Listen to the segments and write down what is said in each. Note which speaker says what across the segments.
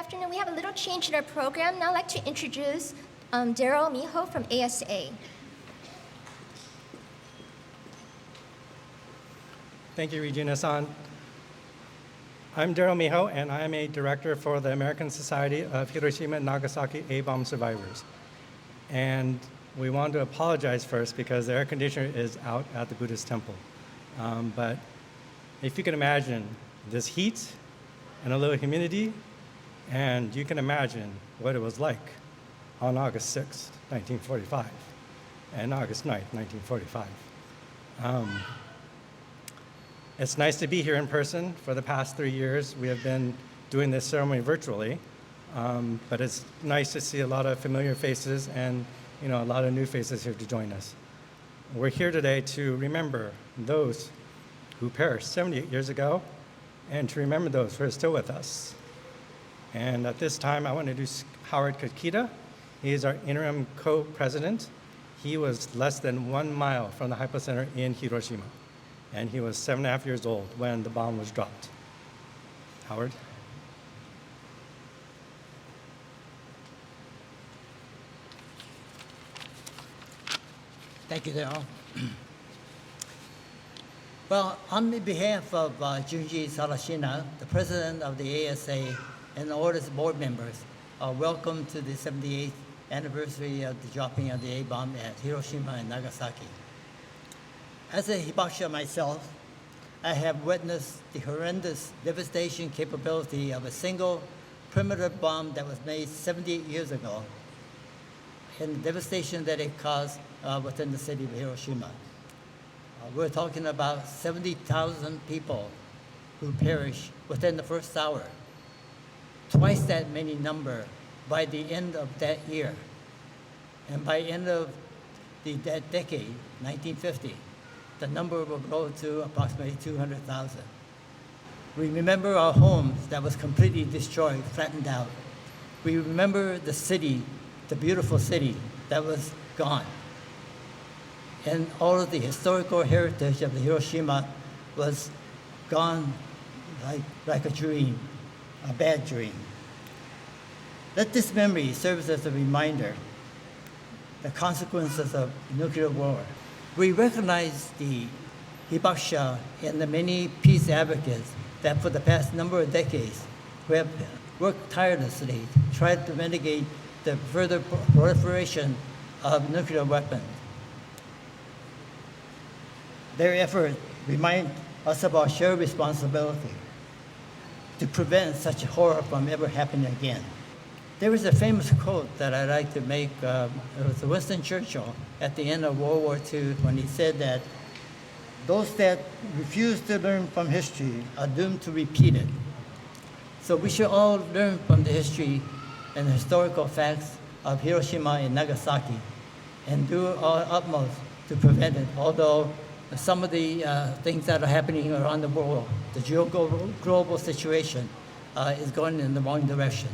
Speaker 1: afternoon. We have a little change in our program. Now I'd like to introduce Daryl Miho from ASA.
Speaker 2: Thank you, Regina-san. I'm Daryl Miho, and I'm a director for the American Society of Hiroshima and Nagasaki A-bomb survivors. And we want to apologize first because the air conditioner is out at the Buddhist temple. But if you can imagine this heat and a little humidity, and you can imagine what it was like on August 6th, 1945, and August 9th, 1945. It's nice to be here in person. For the past 3 years, we have been doing this ceremony virtually, but it's nice to see a lot of familiar faces and a lot of new faces here to join us. We're here today to remember those who perished 78 years ago and to remember those who are still with us. And at this time, I want to introduce Howard Kakita. He is our interim co-president. He was less than 1 mile from the hypocenter in Hiroshima, and he was 7.5 years old when the bomb was dropped. Howard?
Speaker 3: Thank you, Daryl. Well, on behalf of Junji Sarashina, the president of the ASA, and all its board members, welcome to the 78th anniversary of the dropping of the A-bomb at Hiroshima and Nagasaki. As a hibakusha myself, I have witnessed the horrendous devastation capability of a single primitive bomb that was made 78 years ago, and the devastation that it caused within the city of Hiroshima. We're talking about 70,000 people who perished within the first hour, twice that many number by the end of that year. And by the end of that decade, 1950, the number will grow to approximately 200,000. We remember our homes that was completely destroyed, flattened out. We remember the city, the beautiful city that was gone. And all of the historical heritage of the Hiroshima was gone like a dream, a bad dream. Let this memory serve as a reminder, the consequences of nuclear war. We recognize the hibakusha and the many peace advocates that for the past number of decades who have worked tirelessly to try to mitigate the further proliferation of nuclear weapons. Their efforts remind us of our shared responsibility to prevent such horror from ever happening again. There is a famous quote that I like to make. It was Winston Churchill at the end of World War II when he said that those that refuse to learn from history are doomed to repeat it. So we should all learn from the history and the historical facts of Hiroshima and Nagasaki and do our utmost to prevent it, although some of the things that are happening around the world, the global situation is going in the wrong direction.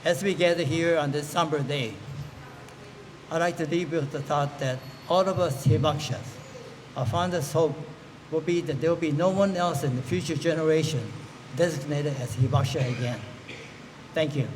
Speaker 3: As we gather here on this somber day, I'd like to leave you with the thought that all of us hibakshas, our fondest hope will be that there will be no one else in the future generation designated as hibaksha again. Thank you.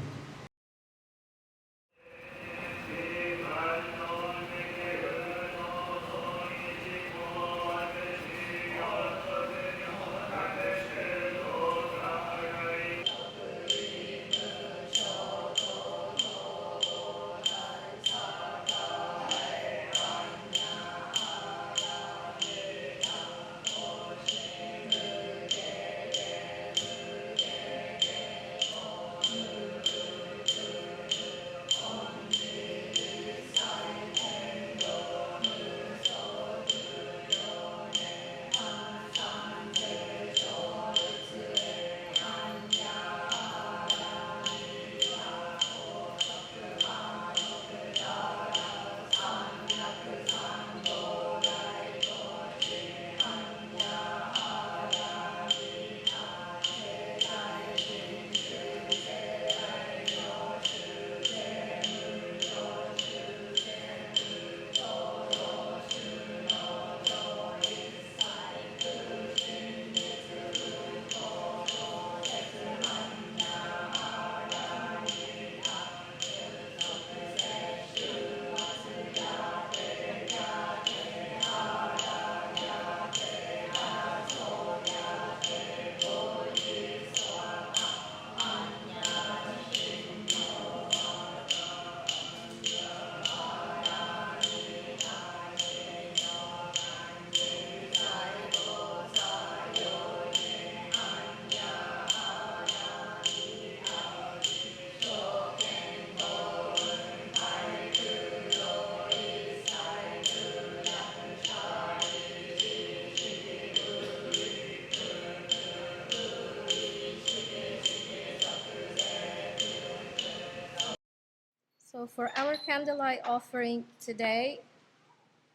Speaker 4: for our candlelight offering today,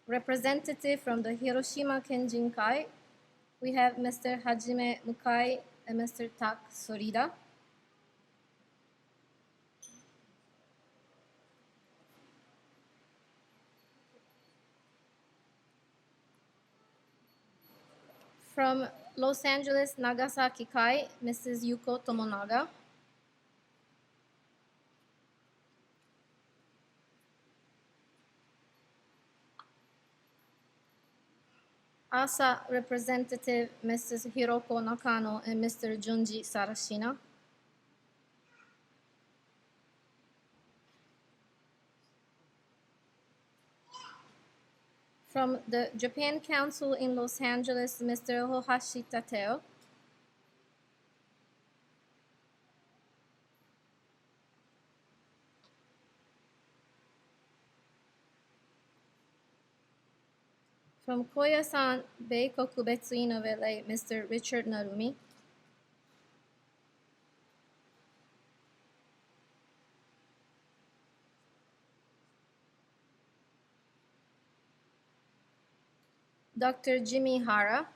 Speaker 4: representative from the Hiroshima Kenjinkai, we have Mr. Hajime Mukai and Mr. Tak Sorida. From Los Angeles Nagasaki Kai, Mrs. Yuko Tomonaga. ASA representative Mrs. Hiroko Nakano and Mr. Junji Sarashina. From the Japan Council in Los Angeles, Mr. Hohashi Tateo. From Koyasan Beikokubetsu in of LA, Mr. Richard Narumi. Dr. Jimmy Hara.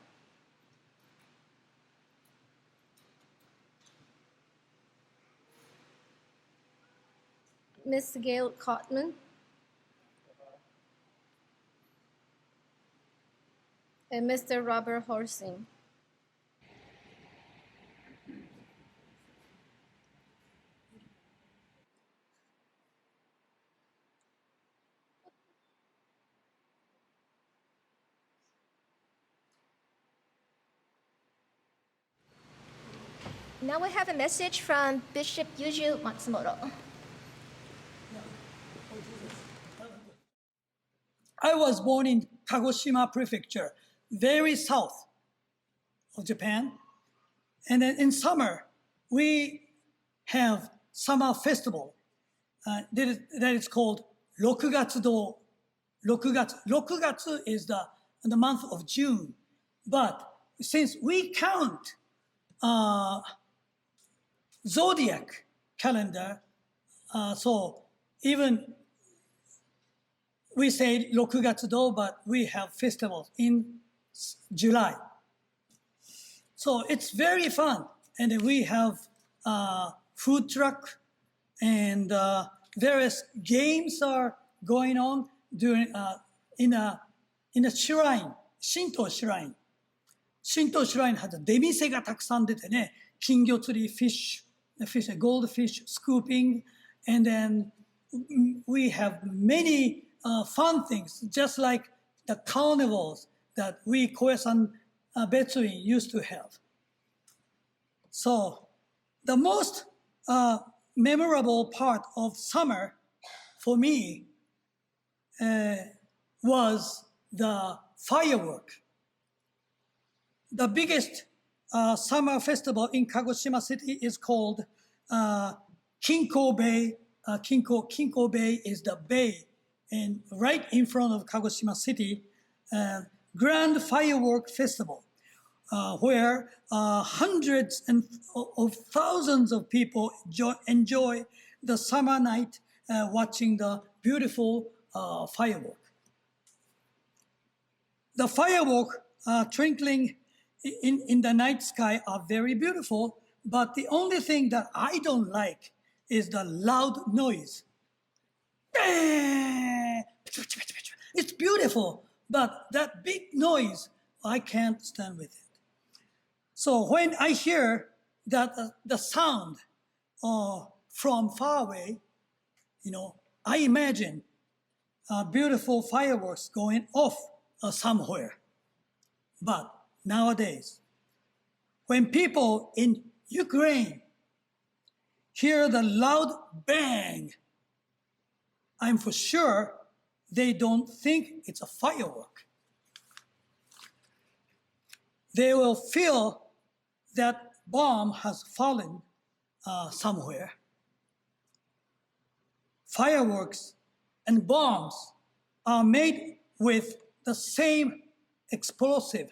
Speaker 4: Ms. Gail Cotman. And Mr. Robert Horsing.
Speaker 1: Now we have a message from Bishop Yuju Matsumoto.
Speaker 5: I was born in Kagoshima Prefecture, very south of Japan. And then in summer, we have summer festival that is called Rokugatsu-do. Rokugatsu is the month of June. But since we count zodiac calendar, so even we say Rokugatsu-do, but we have festivals in July. So it's very fun. And then we have food truck and various games are going on during in a shrine, Shinto shrine. Shinto shrine has 出店がたくさん出てね、金魚釣り、fish, goldfish scooping, and then we have many fun things, just like the carnivals that we Koyasan Betsuin used to have. So the most memorable part of summer for me was the firework. The biggest summer festival in Kagoshima City is called Kinko Bay. Kinko Bay is the bay, and right in front of Kagoshima City, Grand Firework Festival, where hundreds of thousands of people enjoy the summer night watching the beautiful firework. The firework twinkling in the night sky are very beautiful, but the only thing that I don't like is the loud noise. It's beautiful, but that big noise, I can't stand with it. So when I hear that the sound from far away, I imagine beautiful fireworks going off somewhere. But nowadays, when people in Ukraine hear the loud bang, I'm for sure they don't think it's a firework. They will feel that bomb has fallen somewhere. Fireworks and bombs are made with the same explosive.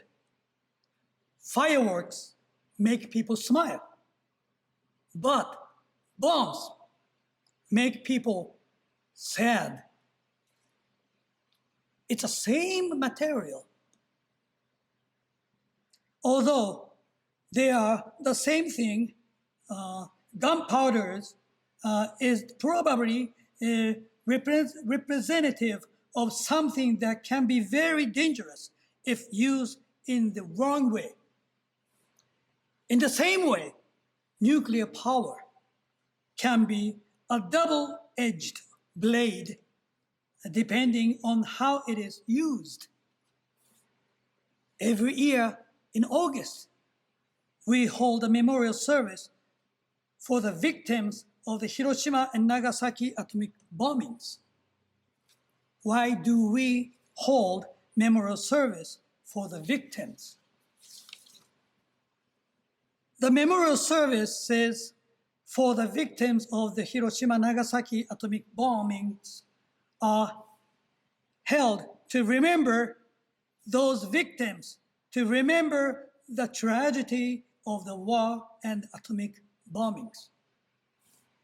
Speaker 5: Fireworks make people smile, but bombs make people said, it's the same material. Although they are the same thing, gunpowder is probably representative of something that can be very dangerous if used in the wrong way. In the same way, nuclear power can be a double-edged blade depending on how it is used. Every year in August, we hold a memorial service for the victims of the Hiroshima and Nagasaki atomic bombings. Why do we hold memorial service for the victims? The memorial service says for the victims of the Hiroshima-Nagasaki atomic bombings are held to remember those victims, to remember the tragedy of the war and atomic bombings,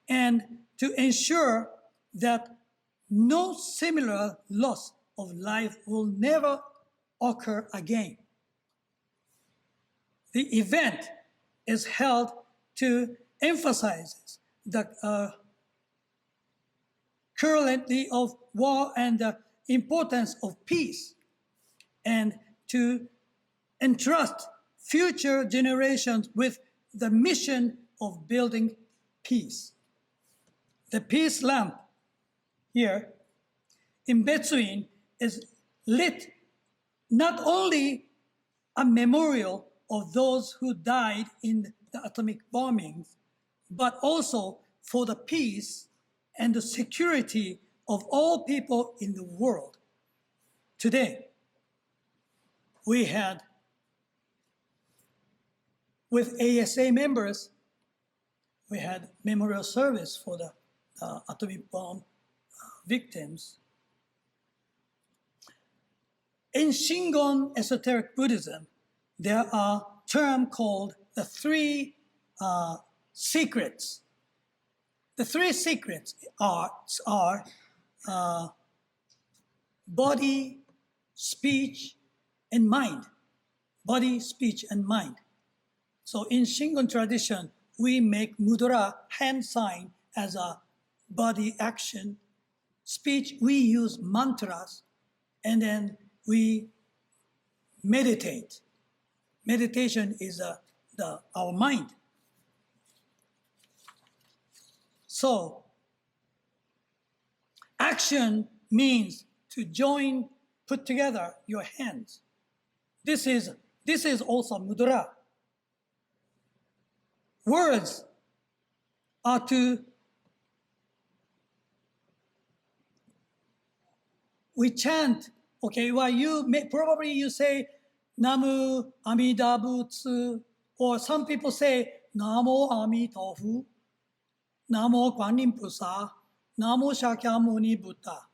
Speaker 5: and to ensure that no similar loss of life will never occur again. The event is held to emphasize the cruelty of war and the importance of peace, and to entrust future generations with the mission of building peace. The peace lamp here in between is lit not only a memorial of those who died in the atomic bombings, but also for the peace and the security of all people in the world. Today, we had, with ASA members, we had memorial service for the atomic bomb victims. In Shingon esoteric Buddhism, there are terms called the three secrets. The three secrets are body, speech, and mind. Body, speech, and mind. So in Shingon tradition, we make mudra, hand sign, as a body action. Speech, we use mantras, and then we meditate. Meditation is our mind. So, action means to join, put together your hands. This is also mudra. Words are to, we chant, okay, well, probably you say, Namu Amida Butsu, or some people say, Namo Amitofu, Namo Guanyin Pusa, Namo Shakyamuni Buddha.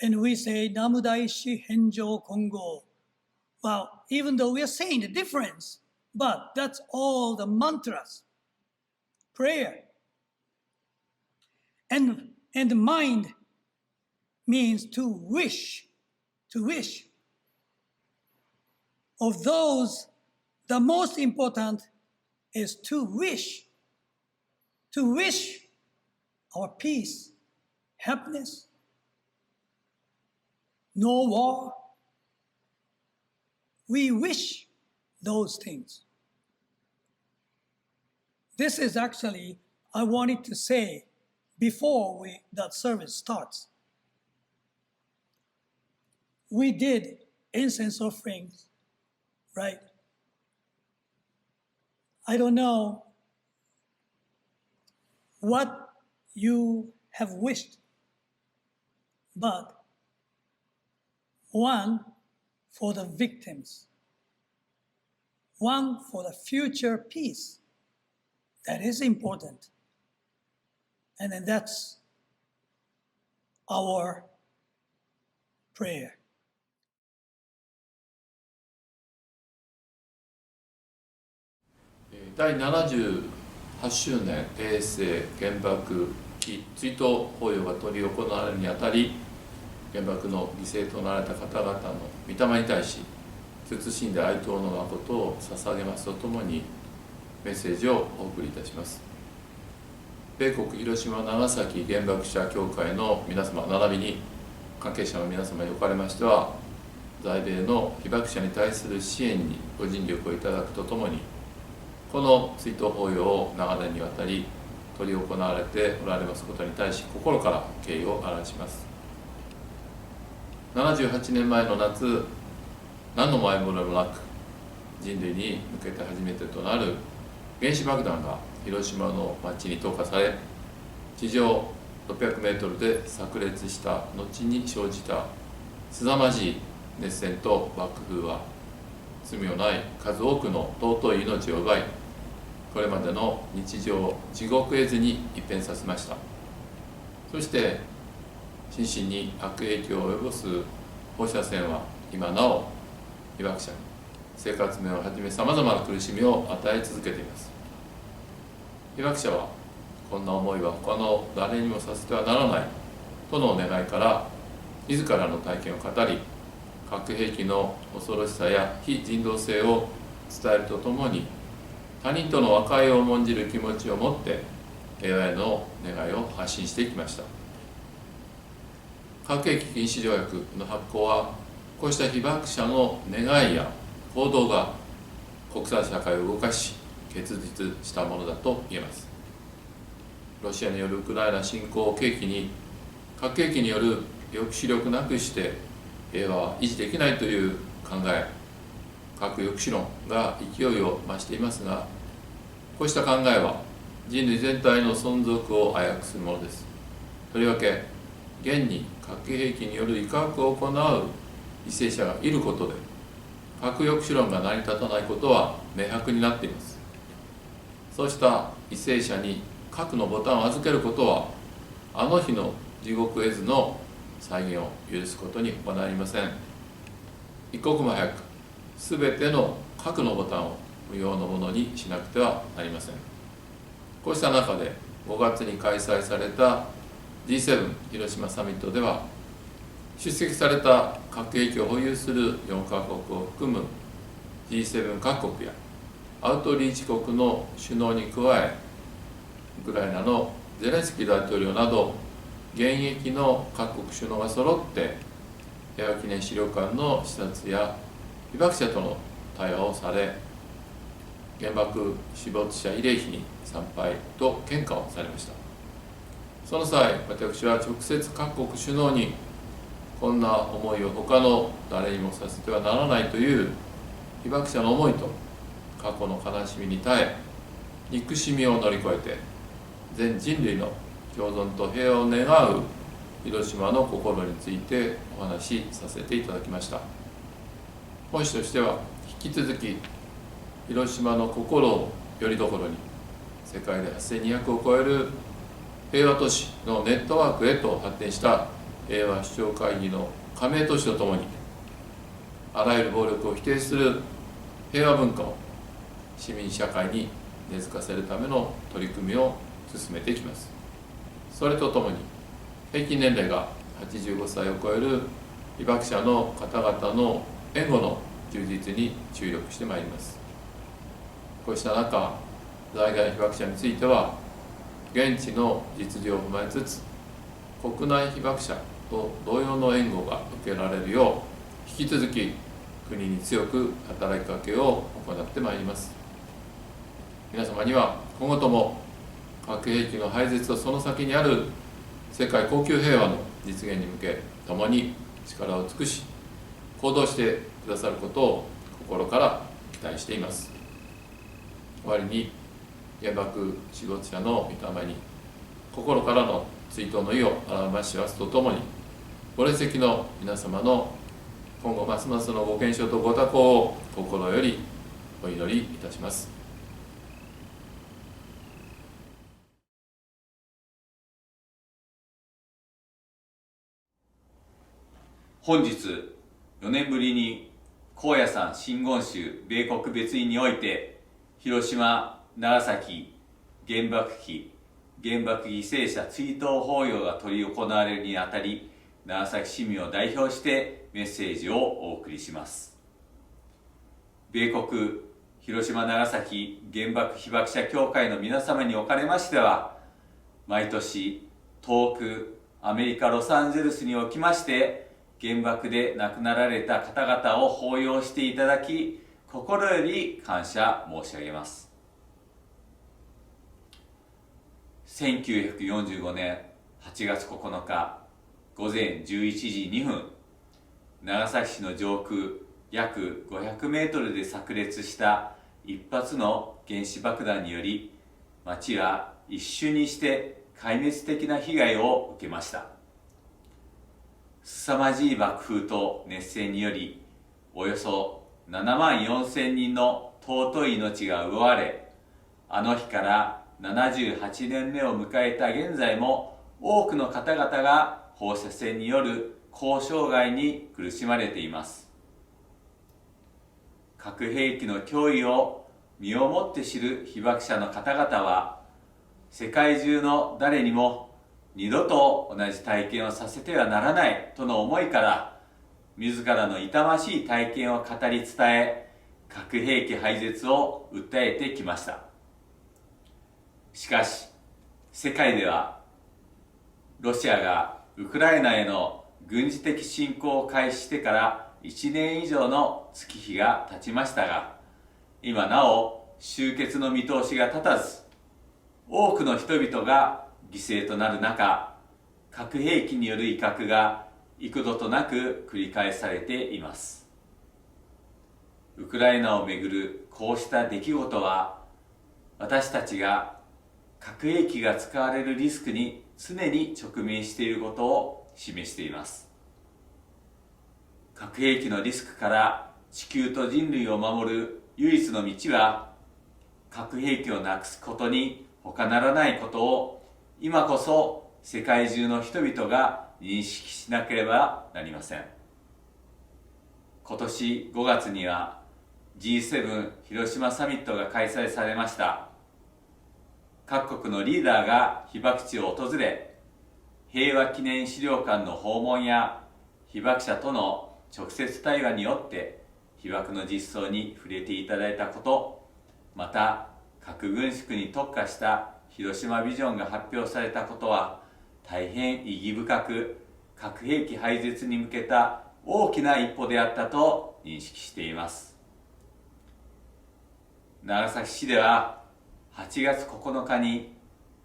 Speaker 5: And we say, Namu Daishi Henjo Kongo. Well, even though we are saying the difference, but that's all the mantras, prayer. And mind means to wish, to wish. Of those, the most important is to wish our peace, happiness, no war. We wish those things. This is actually, I wanted to say before that service starts. We did incense offerings, right? I don't know what you have wished, but one for the victims, one for the future peace. That is important. And then that's our prayer.
Speaker 6: 第78周年 ASA 原爆追悼法要が執り行われるにあたり、原爆の犠牲となられた方々の御霊に対し、謹んで哀悼の誠を捧げますとともに、メッセージをお送りいたします。米国広島長崎原爆者協会の皆様並びに関係者の皆様におかれましては、在米の被爆者に対する支援にご尽力をいただくとともに、この追悼法要を長年にわたり執り行われておられますことに対し、心から敬意を表します。78年前の夏、何の前触れもなく人類に向けて初めてとなる原子爆弾が広島の町に投下され、地上600メートルで炸裂した後に生じた凄まじい熱戦と爆風は、罪のない数多くの尊い命を奪い、これまでの日常地獄絵図に一変させました。そして心身に悪影響を及ぼす放射線は今なお被爆者に生活面をはじめさまざまな苦しみを与え続けています。被爆者はこんな思いは他の誰にもさせてはならないとの願いから、自らの体験を語り、核兵器の恐ろしさや非人道性を伝えるとともに、他人との和解を重んじる気持ちを持って平和への願いを発信していきました。核兵器禁止条約の発効は、こうした被爆者の願いや行動が国際社会を動かし結実したものだと言えます。ロシアによるウクライナ侵攻を契機に、核兵器による抑止力なくして平和は維持できないという考え、核抑止論が勢いを増していますが、こうした考えは人類全体の存続を危うくするものです。とりわけ現に核兵器による威嚇を行う為政者がいることで、核抑止論が成り立たないことは明白になっています。そうした為政者に核のボタンを預けることは、あの日の地獄絵図の再現を許すことに他なりません。一刻も早くすべての核のボタンを無用のものにしなくてはなりません。こうした中で5月に開催された G7 広島サミットでは、出席された核兵器を保有する4カ国を含む G7 各国やアウトリーチ国の首脳に加え、ウクライナのゼレンスキー大統領など現役の各国首脳が揃って平和記念資料館の視察や被爆者との対話をされ、原爆死没者慰霊碑に参拝と献花をされました。その際、私は直接各国首脳に、こんな思いを他の誰にもさせてはならないという被爆者の思いと過去の悲しみに耐え、憎しみを乗り越えて全人類の共存と平和を願う広島の心についてお話しさせていただきました。本誌としては引き続き広島の心をよりどころに、世界で8200を超える平和都市のネットワークへと発展した平和首長会議の加盟都市とともに、あらゆる暴力を否定する平和文化を市民社会に根付かせるための取り組みを進めていきます。それとともに、平均年齢が85歳を超える被爆者の方々の援護の充実に注力してまいります。こうした中、在外被爆者については、現地の実情を踏まえつつ、国内被爆者と同様の援護が受けられるよう、引き続き国に強く働きかけを行ってまいります。皆様には今後とも核兵器の廃絶とその先にある世界恒久平和の実現に向け、共に力を尽くし行動してくださることを心から期待しています。終わりに、原爆死没者の御霊に心からの追悼の意を表しますとともに、ご列席の皆様の今後ますますのご健勝とご多幸を心よりお祈りいたします。
Speaker 7: 本日4年ぶりに高野山真言宗米国別院において、広島・長崎原爆碑原爆犠牲者追悼法要が執り行われるにあたり、長崎市民を代表してメッセージをお送りします。米国広島長崎原爆被爆者協会の皆様におかれましては、毎年遠くアメリカ・ロサンゼルスにおきまして原爆で亡くなられた方々を法要していただき、心より感謝申し上げます。1945年8月9日午前11時2分、長崎市の上空約500メートルで炸裂した一発の原子爆弾により、町は一瞬にして壊滅的な被害を受けました。凄まじい爆風と熱線により、およそ7万4千人の尊い命が奪われ、あの日から78年目を迎えた現在も、多くの方々が放射線による高障害に苦しまれています。核兵器の脅威を身をもって知る被爆者の方々は、世界中の誰にも二度と同じ体験をさせてはならないとの思いから、自らの痛ましい体験を語り伝え、核兵器廃絶を訴えてきました。しかし、世界ではロシアがウクライナへの軍事的侵攻を開始してから1年以上の月日が経ちましたが、今なお終結の見通しが立たず、多くの人々が犠牲となる中、核兵器による威嚇が幾度となく繰り返されています。ウクライナをめぐるこうした出来事は、私たちが核兵器が使われるリスクに常に直面していることを示しています。核兵器のリスクから地球と人類を守る唯一の道は、核兵器をなくすことに他ならないことを、今こそ世界中の人々が認識しなければなりません。今年5月には G7 広島サミットが開催されました。各国のリーダーが被爆地を訪れ、平和記念資料館の訪問や被爆者との直接対話によって被爆の実相に触れていただいたこと、また核軍縮に特化した広島ビジョンが発表されたことは、大変意義深く、核兵器廃絶に向けた大きな一歩であったと認識しています。長崎市では8月9日に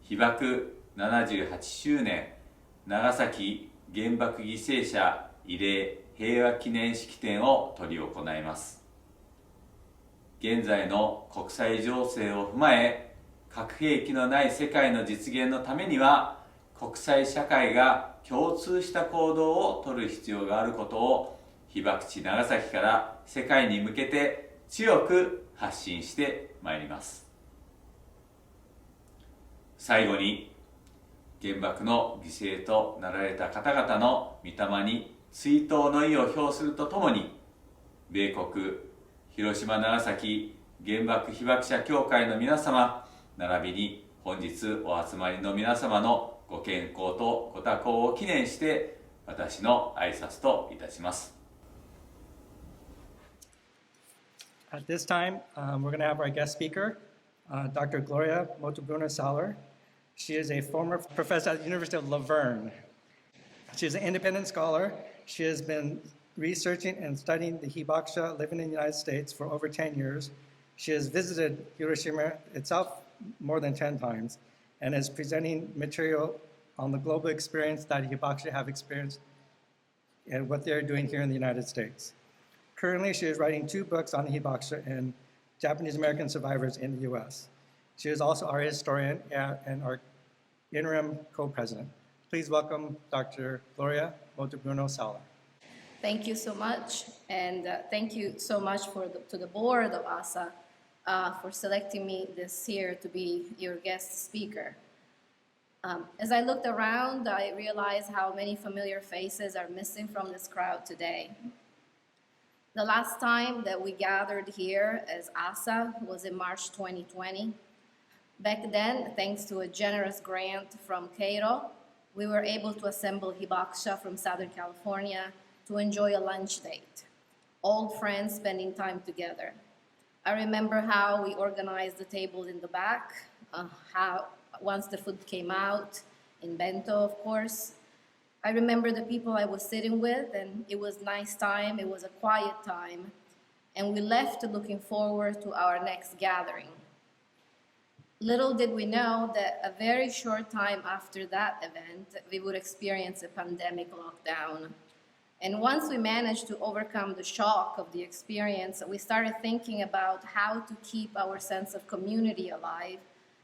Speaker 7: 被爆78周年長崎原爆犠牲者慰霊平和記念式典を執り行います。現在の国際情勢を踏まえ、核兵器のない世界の実現のためには、国際社会が共通した行動を取る必要があることを、被爆地長崎から世界に向けて強く発信してまいります。最後に、原爆の犠牲となられた方々の御霊に追悼の意を表するとともに、米国広島長崎原爆被爆者協会の皆様、並びに本日お集まりの皆様のご健康とご多幸を記念して、私の挨拶といたします。
Speaker 2: At this time, we're going to have our guest speaker, Dr. Gloria Motobuno-Saller. She is a former professor at the University of Laverne. She is an independent scholar. She has been researching and studying the hibakusha living in the United States for over 10 years. She has visited Hiroshima itself more than 10 times and is presenting material on the global experience that hibakusha have experienced and what they're doing here in the United States. Currently, she is writing 2 books on the hibakusha and Japanese American survivors in the U.S. She is also our historian and our interim co-president. Please welcome Dr. Gloria Motobuno-Saller.
Speaker 4: Thank you so much, and thank you so much to the board of ASA for selecting me this year to be your guest speaker. As I looked around, I realized how many familiar faces are missing from this crowd today. The last time that we gathered here as ASA was in March 2020. Back then, thanks to a generous grant from Cairo, we were able to assemble hibakusha from Southern California to enjoy a lunch date. Old friends spending time together. I remember how we organized the tables in the back, how once the food came out, in bento, of course. I remember the people I was sitting with, and it was nice time, it was a quiet time, and we left looking forward to our next gathering. Little did we know that a very short time after that event, we would experience a pandemic lockdown. And once we managed to overcome the shock of the experience, we started thinking about how to keep our sense of community alive,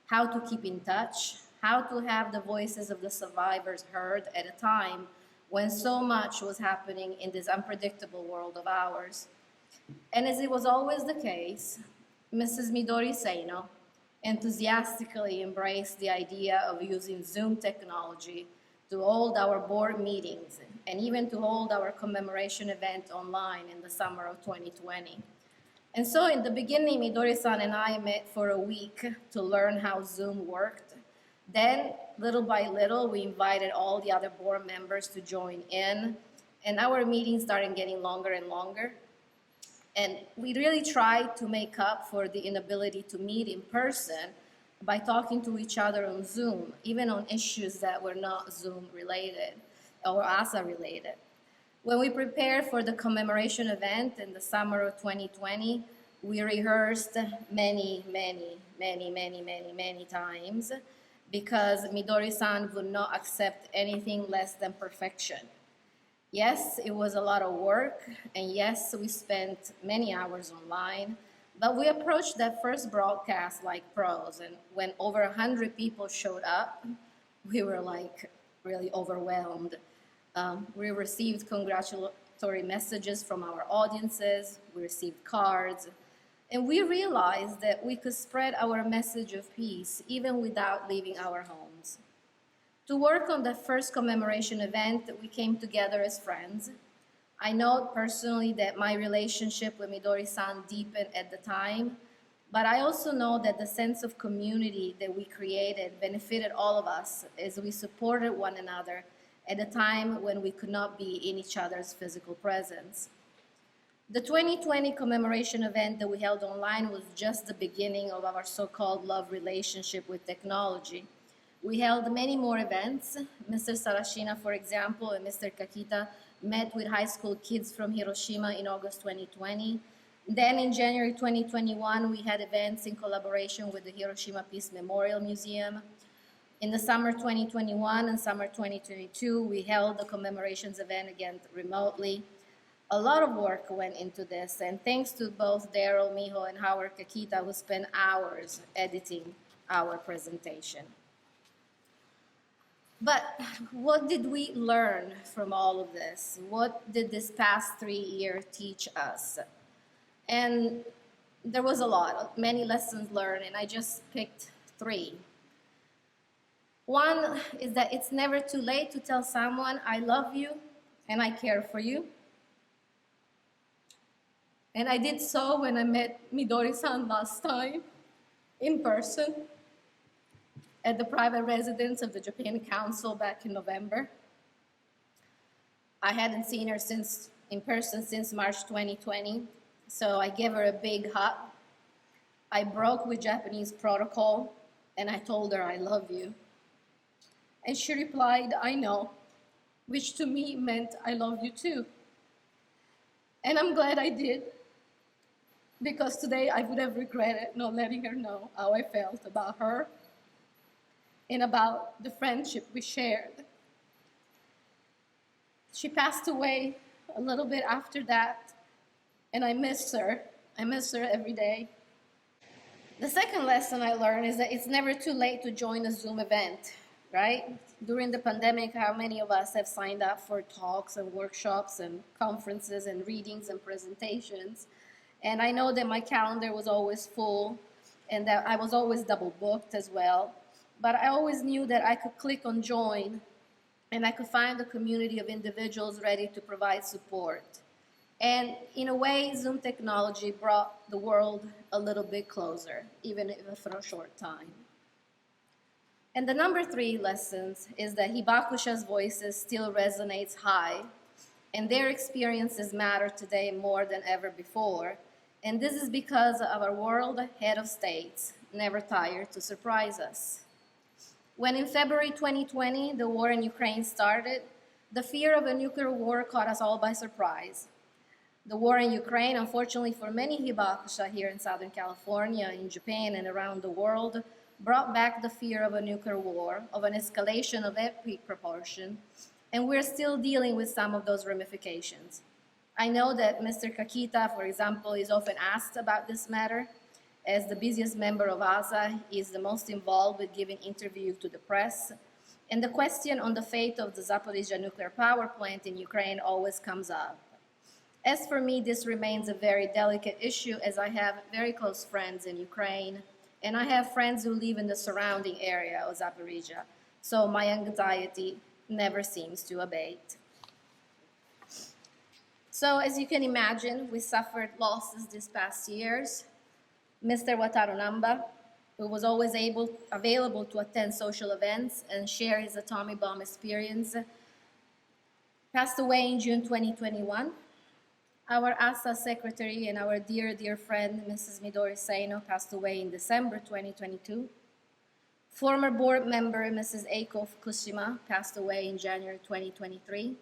Speaker 4: how to keep in touch, how to have the voices of the survivors heard at a time when so much was happening in this unpredictable world of ours. And as it was always the case, Mrs. Midori Seino enthusiastically embraced the idea of using Zoom technology to hold our board meetings and even to hold our commemoration event online in the summer of 2020. And so in the beginning, Midori-san and I met for a week to learn how Zoom worked. Then, little by little, we invited all the other board members to join in, and our meetings started getting longer and longer. And we really tried to make up for the inability to meet in person by talking to each other on Zoom, even on issues that were not Zoom related or ASA related. When we prepared for the commemoration event in the summer of 2020, we rehearsed many times because Midori-san would not accept anything less than perfection. Yes, it was a lot of work, and yes, we spent many hours online, but we approached that first broadcast like pros, and when over 100 people showed up, we were like really overwhelmed. We received congratulatory messages from our audiences, we received cards, and we realized that we could spread our message of peace even without leaving our homes. To work on the first commemoration event, we came together as friends. I know personally that my relationship with Midori-san deepened at the time, but I also know that the sense of community that we created benefited all of us as we supported one another at a time when we could not be in each other's physical presence. The 2020 commemoration event that we held online was just the beginning of our so-called love relationship with technology. We held many more events. Mr. Sarashina, for example, and Mr. Kakita met with high school kids from Hiroshima in August 2020. Then in January 2021, we had events in collaboration with the Hiroshima Peace Memorial Museum. In the summer 2021 and summer 2022, we held the commemorations event again remotely. A lot of work went into this, and thanks to both Daryl, Miho, and Howard Kakita, who spent hours editing our presentation. But what did we learn from all of this? What did this past 3 years teach us? And there was a lot, many lessons learned, and I just picked 3. One is that it's never too late to tell someone, I love you and I care for you. And I did so when I met Midori-san last time in person at the private residence of the Japan Council back in November. I hadn't seen her in person since March 2020, so I gave her a big hug. I broke with Japanese protocol, and I told her I love you. And she replied, I know, which to me meant I love you too. And I'm glad I did, because today I would have regretted not letting her know how I felt about her and about the friendship we shared. She passed away a little bit after that, and I miss her. I miss her every day. The second lesson I learned is that it's never too late to join a Zoom event, right? During the pandemic, how many of us have signed up for talks and workshops and conferences and readings and presentations? And I know that my calendar was always full and that I was always double booked as well. But I always knew that I could click on join and I could find a community of individuals ready to provide support. And in a way, Zoom technology brought the world a little bit closer, even if for a short time. And the number 3 lessons is that Hibakusha's voices still resonates high, and their experiences matter today more than ever before. And this is because our world head of states never tire to surprise us. When in February 2020, the war in Ukraine started, the fear of a nuclear war caught us all by surprise. The war in Ukraine, unfortunately for many Hibakusha here in Southern California, in Japan, and around the world, brought back the fear of a nuclear war, of an escalation of epic proportion, and we're still dealing with some of those ramifications. I know that Mr. Kakita, for example, is often asked about this matter. As the busiest member of ASA, he is the most involved with giving interviews to the press. And the question on the fate of the Zaporizhzhia nuclear power plant in Ukraine always comes up. As for me, this remains a very delicate issue, as I have very close friends in Ukraine, and I have friends who live in the surrounding area of Zaporizhzhia, so my anxiety never seems to abate. So as you can imagine, we suffered losses these past years. Mr. Wataru Namba, who was always available to attend social events and share his atomic bomb experience, passed away in June 2021. Our ASA secretary and our dear, dear friend, Mrs. Midori Seino, passed away in December 2022. Former board member, Mrs. Eiko Fukushima, passed away in January 2023.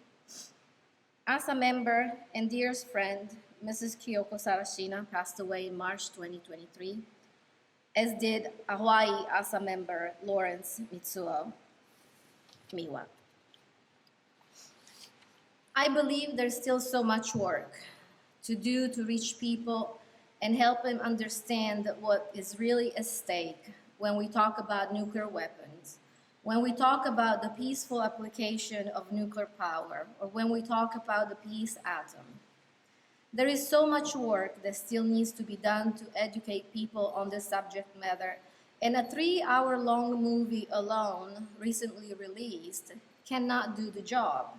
Speaker 4: ASA member and dearest friend, Mrs. Kyoko Sarashina, passed away in March 2023, as did a Hawaii ASA member, Lawrence Mitsuo Miwa. I believe there's still so much work to do to reach people and help them understand what is really at stake when we talk about nuclear weapons, when we talk about the peaceful application of nuclear power, or when we talk about the peace atom. There is so much work that still needs to be done to educate people on this subject matter, and a 3-hour-long movie alone, recently released, cannot do the job.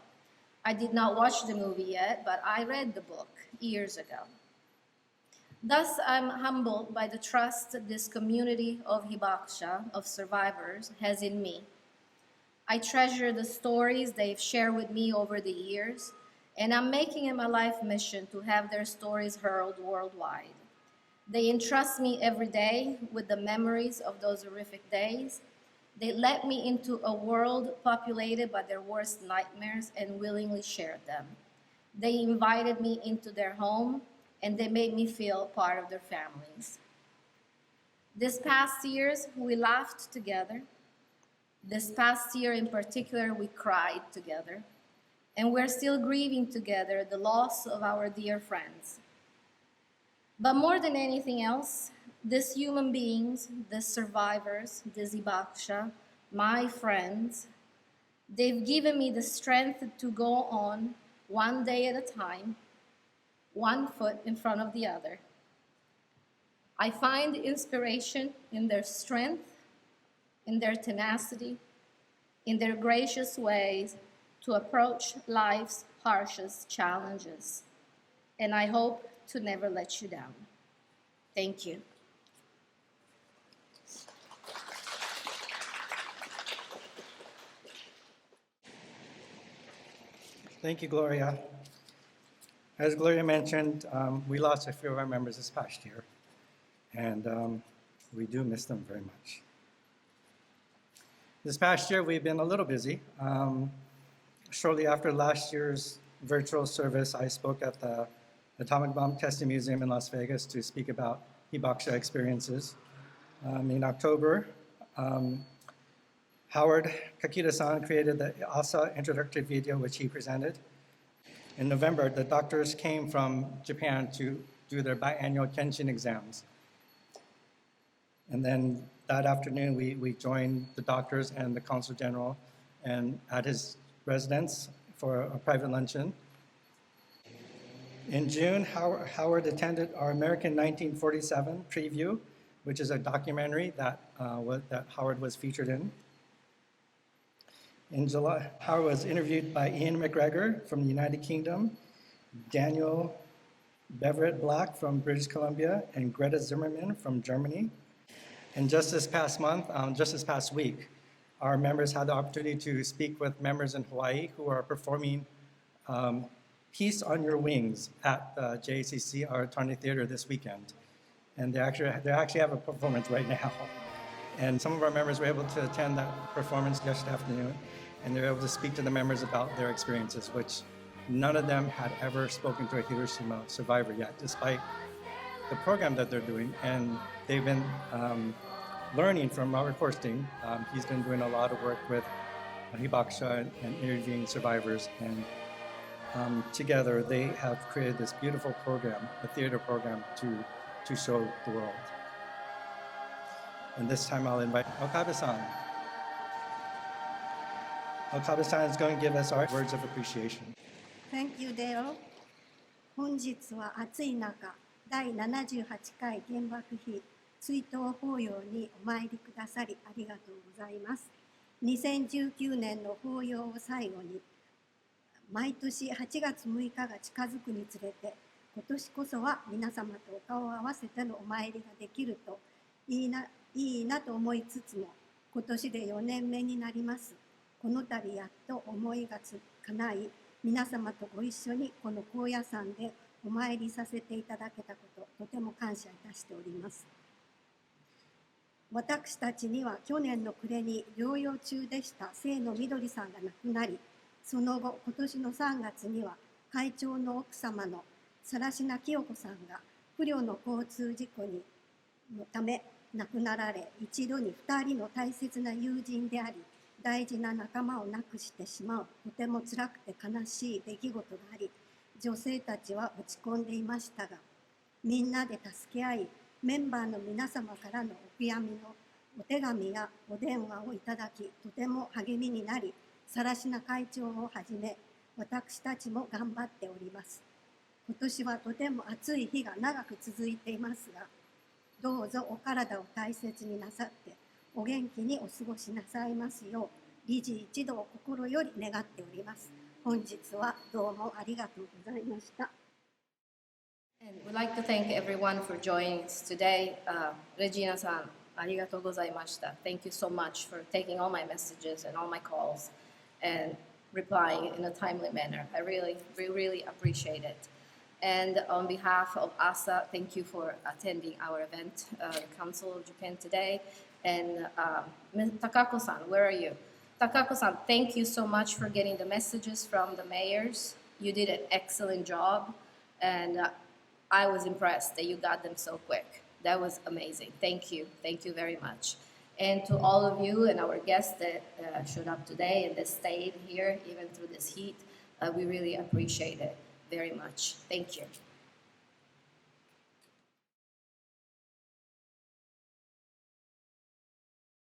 Speaker 4: I did not watch the movie yet, but I read the book years ago. Thus, I'm humbled by the trust this community of Hibakusha, of survivors, has in me. I treasure the stories they've shared with me over the years, and I'm making it my life mission to have their stories heard worldwide. They entrust me every day with the memories of those horrific days. They let me into a world populated by their worst nightmares and willingly shared them. They invited me into their home, and they made me feel part of their families. This past years, we laughed together. This past year in particular, we cried together. And we're still grieving together the loss of our dear friends. But more than anything else, these human beings, these survivors, these Hibakusha, my friends, they've given me the strength to go on one day at a time, one foot in front of the other. I find inspiration in their strength, in their tenacity, in their gracious ways to approach life's harshest challenges. And I hope to never let you down. Thank you.
Speaker 2: Thank you, Gloria. As Gloria mentioned, we lost a few of our members this past year, and we do miss them very much. This past year, we've been a little busy. Shortly after last year's virtual service, I spoke at the Atomic Bomb Testing Museum in Las Vegas to speak about Hibakusha experiences. In October, Howard Kakita-san created the ASA introductory video, which he presented. In November, the doctors came from Japan to do their biannual Kenshin exams. And then that afternoon, we joined the doctors and the consul general and at his residence for a private luncheon. In June, Howard attended our American 1947 preview, which is a documentary that Howard was featured in. In July, Howard was interviewed by Ian McGregor from the United Kingdom, Daniel Beverett Black from British Columbia, and Greta Zimmerman from Germany. And just this past week, our members had the opportunity to speak with members in Hawaii who are performing Peace on Your Wings at JACC Auditorium Theater this weekend. And they actually have a performance right now. And some of our members were able to attend that performance yesterday afternoon, and they were able to speak to the members about their experiences, which none of them had ever spoken to a Hiroshima survivor yet, despite the program that they're doing. And they've been learning from Robert Forsting. He's been doing a lot of work with hibakusha and interviewing survivors, and together they have created this beautiful program, a theater program, to show the world. And this time I'll invite Okabe-san. Okabe-san is going to give us our words of appreciation.
Speaker 8: Thank you, Dale. 本日は暑い中、第78回原爆碑追悼法要にお参りくださりありがとうございます。2019年の法要を最後に、毎年8月6日が近づくにつれて、今年こそは皆様とお顔を合わせてのお参りができるといいなと思いつつも、今年で4年目になります。この度やっと思いが叶い、皆様とご一緒にこの高野山でお参りさせていただけたこと、とても感謝いたしております。私たちには去年の暮れに療養中でした清野みどりさんが亡くなり、その後、今年の3月には会長の奥様の更科清子さんが不慮の交通事故のため亡くなられ、一度に2人の大切な友人であり、大事な仲間を亡くしてしまう、とても辛くて悲しい出来事があり、女性たちは落ち込んでいましたが、みんなで助け合い、メンバーの皆様からのお悔やみのお手紙やお電話をいただき、とても励みになり、更科会長をはじめ、私たちも頑張っております。今年はとても暑い日が長く続いていますが、どうぞお体を大切になさって、お元気にお過ごしなさいますよう、理事一同心より願っております。本日はどうもありがとうございました。
Speaker 4: And we'd like to thank everyone for joining us today. Regina-san, ありがとうございました。Thank you so much for taking all my messages and all my calls and replying in a timely manner. I really appreciate it. And on behalf of ASA, thank you for attending our event, the Council of Japan today. And Takako-san, where are you? Takako-san, thank you so much for getting the messages from the mayors. You did an excellent job, and I was impressed that you got them so quick. That was amazing. Thank you very much. And to all of you and our guests that showed up today and that stayed here even through this heat, we really appreciate it very much. Thank you.